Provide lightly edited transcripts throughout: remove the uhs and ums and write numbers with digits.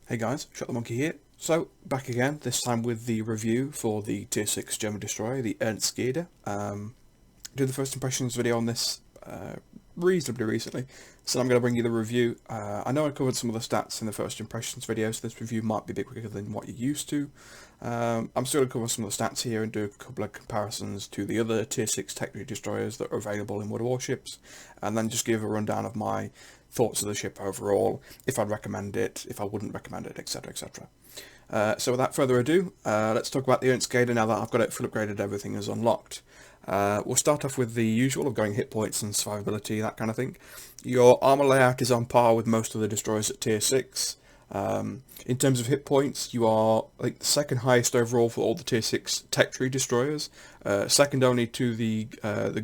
Hey guys, Shot the Monkey here. So, back again, this time with the review for the Tier 6 German destroyer, the Ernstgede. Did the first impressions video on this reasonably recently, so I'm going to bring you the review. I know I covered some of the stats in the first impressions video, so this review might be a bit quicker than what you're used to. I'm still going to cover some of the stats here and do a couple of comparisons to the other Tier 6 Technic destroyers that are available in World of Warships, and then just give a rundown of my thoughts of the ship overall, if I'd recommend it, if I wouldn't recommend it, etc, etc. So without further ado, let's talk about the Ernstgede now that I've got it full upgraded, everything is unlocked. We'll start off with the usual of going hit points and survivability, that kind of thing. Your armor layout is on par with most of the destroyers at tier 6. In terms of hit points, you are like the second highest overall for all the tier 6 tech tree destroyers, second only to the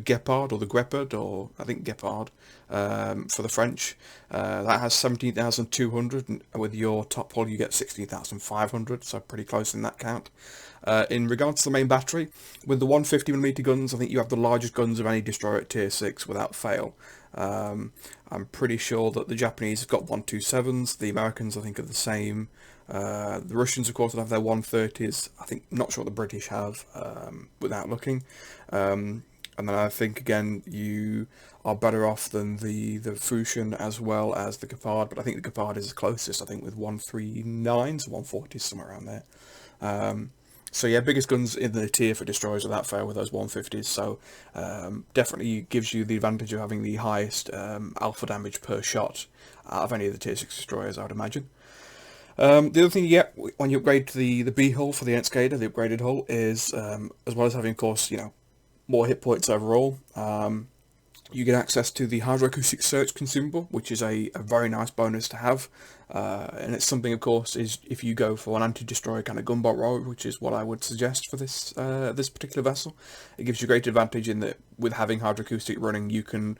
Gepard or the Guepard, or I think Gepard for the French. That has 17,200, and with your top hull you get 16,500, so pretty close in that count. In regards to the main battery, with the 150mm guns, I think you have the largest guns of any destroyer at tier 6 without fail. I'm pretty sure that the Japanese have got 127s, the Americans I think are the same, the Russians of course will have their 130s, I think, not sure what the British have, without looking, and then I think again you are better off than the Fusion as well as the Gepard, but I think the Gepard is the closest, I think with 139s, 140s, somewhere around there. So yeah, biggest guns in the tier for destroyers without fail with those 150s, so definitely gives you the advantage of having the highest alpha damage per shot out of any of the tier 6 destroyers, I would imagine. The other thing you get when you upgrade to the B hull for the Ernstgede, the upgraded hull, is as well as having, of course, more hit points overall, you get access to the hydroacoustic search consumable, which is a very nice bonus to have. And it's something, of course, is if you go for an anti-destroyer kind of gunboat role, which is what I would suggest for this this particular vessel. It gives you great advantage in that with having hydroacoustic running, you can,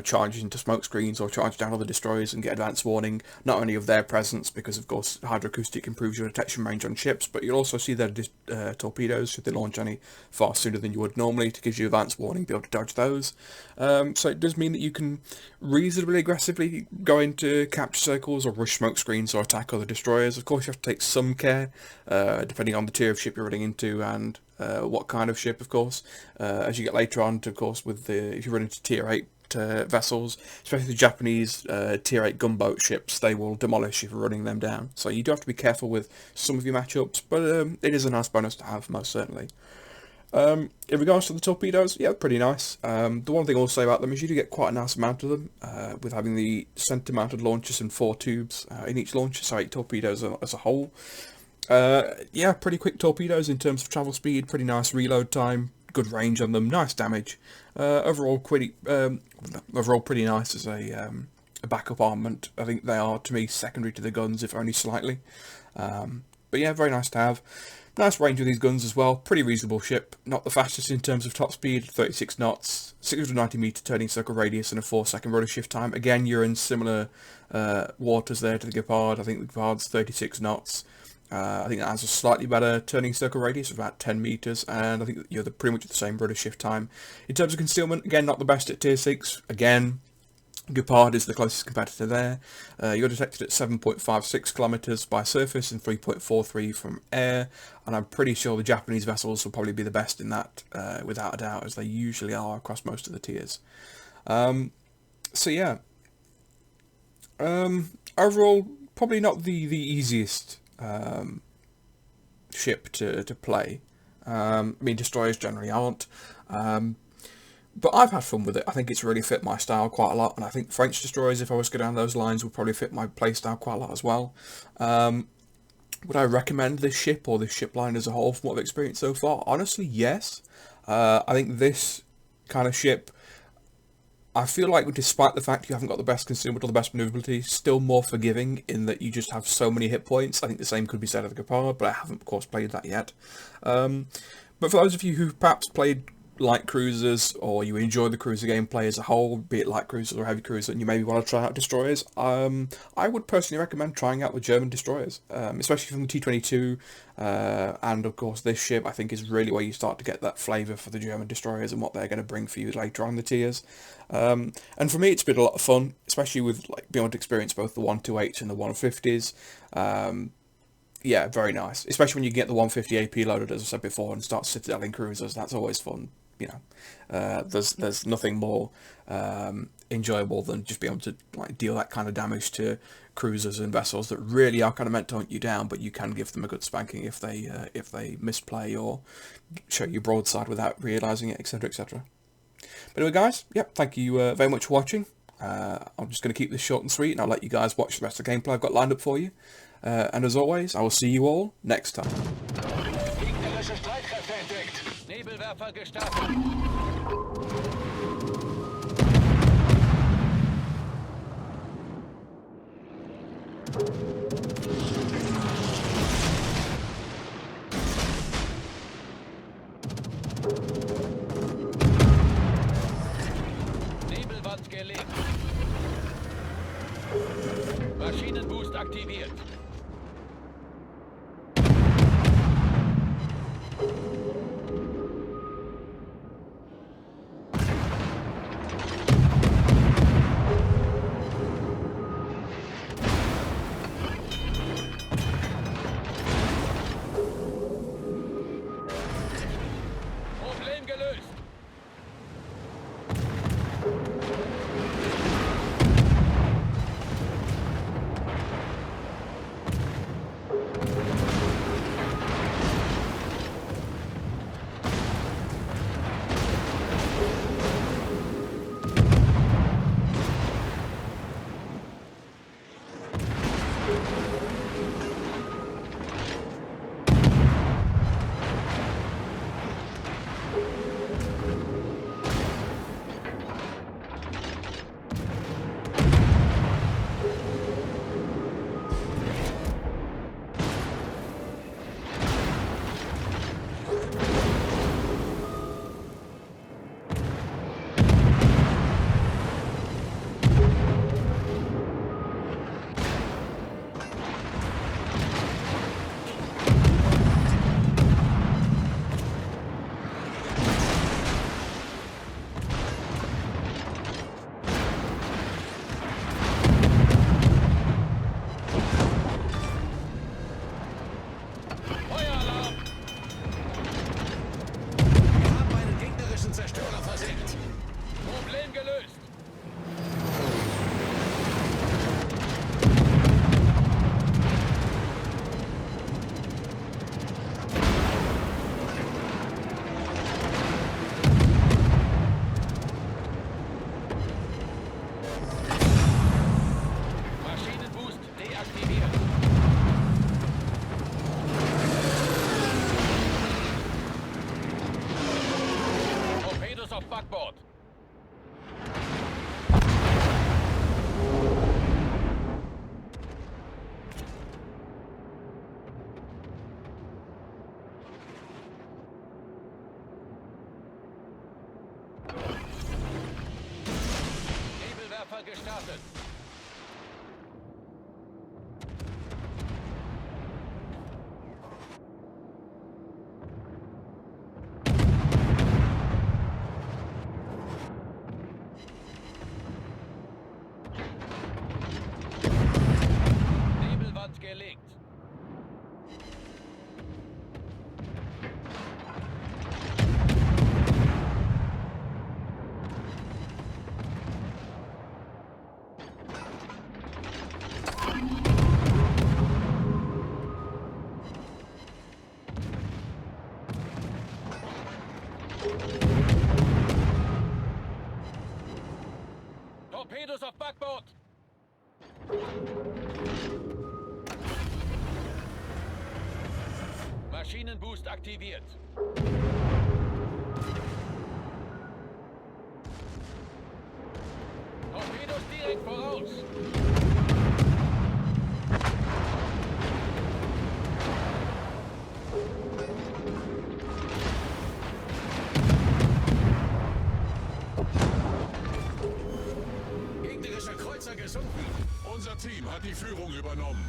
charge into smoke screens or charge down other destroyers and get advance warning, not only of their presence, because of course hydroacoustic improves your detection range on ships, but you'll also see their torpedoes should they launch any far sooner than you would normally, to give you advance warning, be able to dodge those. So it does mean that you can reasonably aggressively go into capture circles or rush smoke screens or attack other destroyers. Of course, you have to take some care, depending on the tier of ship you're running into and what kind of ship, of course. As you get later on, if you run into tier 8 vessels, especially the Japanese tier 8 gunboat ships, they will demolish if you're running them down. So you do have to be careful with some of your matchups, but it is a nice bonus to have, most certainly. In regards to the torpedoes, yeah, pretty nice. The one thing I'll say about them is you do get quite a nice amount of them, with having the centre-mounted launchers and 4 tubes in each launcher, so 8 torpedoes as a whole. Yeah, pretty quick torpedoes in terms of travel speed, pretty nice reload time, good range on them, nice damage. Overall pretty nice as a backup armament. I think they are, to me, secondary to the guns, if only slightly. But yeah, very nice to have. Nice range of these guns as well, pretty reasonable ship. Not the fastest in terms of top speed, 36 knots, 690 meter turning circle radius and a 4-second rudder shift time. Again, you're in similar waters there to the Gepard. I think the Gepard's 36 knots. I think that has a slightly better turning circle radius of about 10 meters, and I think you're pretty much the same rudder shift time. In terms of concealment, again, not the best at tier 6. Again, Gepard is the closest competitor there. You're detected at 7.56 kilometers by surface and 3.43 from air, and I'm pretty sure the Japanese vessels will probably be the best in that, without a doubt, as they usually are across most of the tiers. So yeah, overall, probably not the easiest ship to play. I mean, destroyers generally aren't. But I've had fun with it. I think it's really fit my style quite a lot, and I think French destroyers, if I was to go down those lines, would probably fit my playstyle quite a lot as well. Would I recommend this ship or this ship line as a whole from what I've experienced so far? Honestly, yes. I think this kind of ship, I feel like despite the fact you haven't got the best consumer or the best maneuverability, still more forgiving in that you just have so many hit points. I think the same could be said of the Gepard, but I haven't, of course, played that yet. But for those of you who've perhaps played like cruisers, or you enjoy the cruiser gameplay as a whole, be it light cruisers or heavy cruisers, and you maybe want to try out destroyers, I would personally recommend trying out the German destroyers, especially from the T-22, and of course this ship I think is really where you start to get that flavour for the German destroyers and what they're going to bring for you later on in the tiers. And for me it's been a lot of fun, especially with like being able to experience both the 128s and the 150s. Yeah, very nice. Especially when you get the 150 AP loaded, as I said before, and start citadeling cruisers. That's always fun. You know, there's nothing more enjoyable than just being able to like deal that kind of damage to cruisers and vessels that really are kind of meant to hunt you down, but you can give them a good spanking if they misplay or show you broadside without realising it, etc., etc. But anyway, guys, yep, thank you very much for watching. I'm just going to keep this short and sweet, and I'll let you guys watch the rest of the gameplay I've got lined up for you. And as always, I will see you all next time. Gegnerische Streitkräfte entdeckt. Nebelwerfer gestartet. Nebelwand gelegt. Maschinenboost aktiviert. Problem gelöst. Problem gelöst. Maschinenboost deaktiviert. Torpedos auf Backbord. Nebelwerfer gestartet. Nebelwand gelegt. Torpedos auf Backbord. Maschinenboost aktiviert. Torpedos direkt voraus. Team hat die Führung übernommen.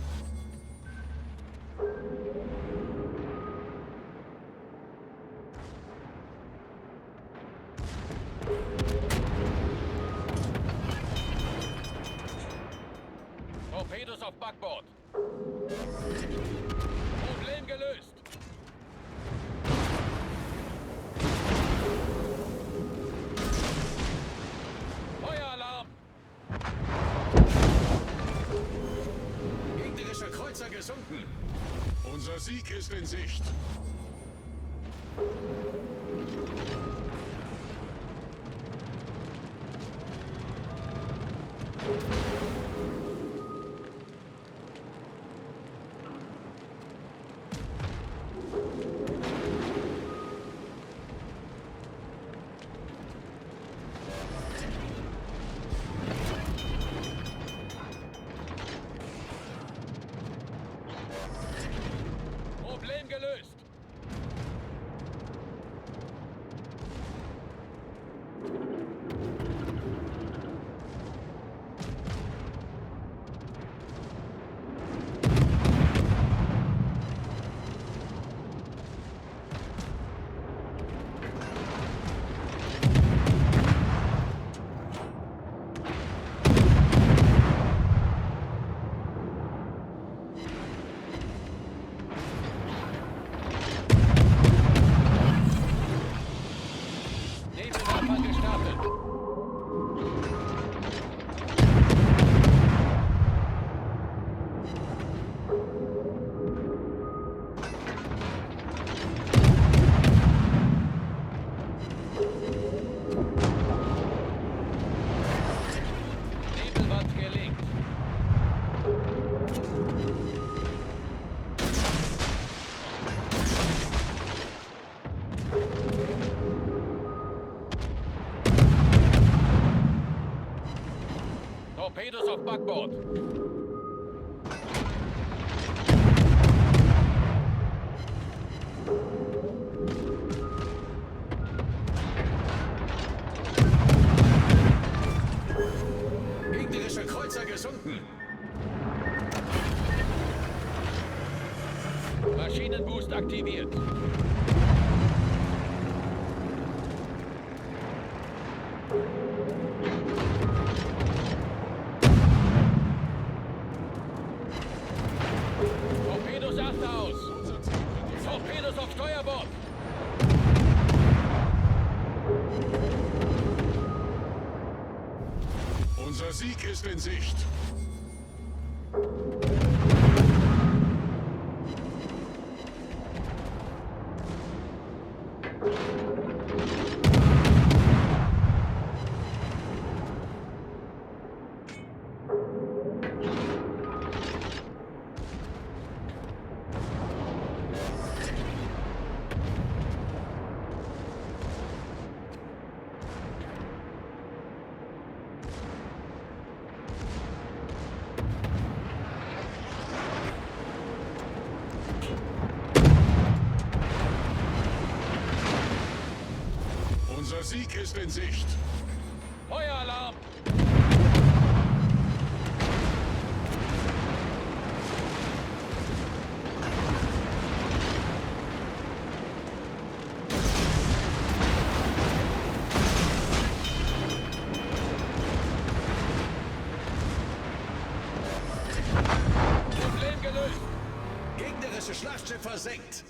Torpedos auf Backbord. Problem gelöst. Feueralarm. Gegnerischer Kreuzer gesunken. Unser Sieg ist in Sicht. Problem gelöst. Nebelwerfer gestartet. Nebelwand gelegt. Torpedos auf Backbord. Gegnerischer Kreuzer gesunken. Maschinenboost aktiviert. Torpedos achter aus. Torpedos auf Steuerbord. Unser Sieg ist in Sicht. Unser Sieg ist in Sicht. Feueralarm. Problem gelöst. Gegnerische Schlachtschiff versenkt.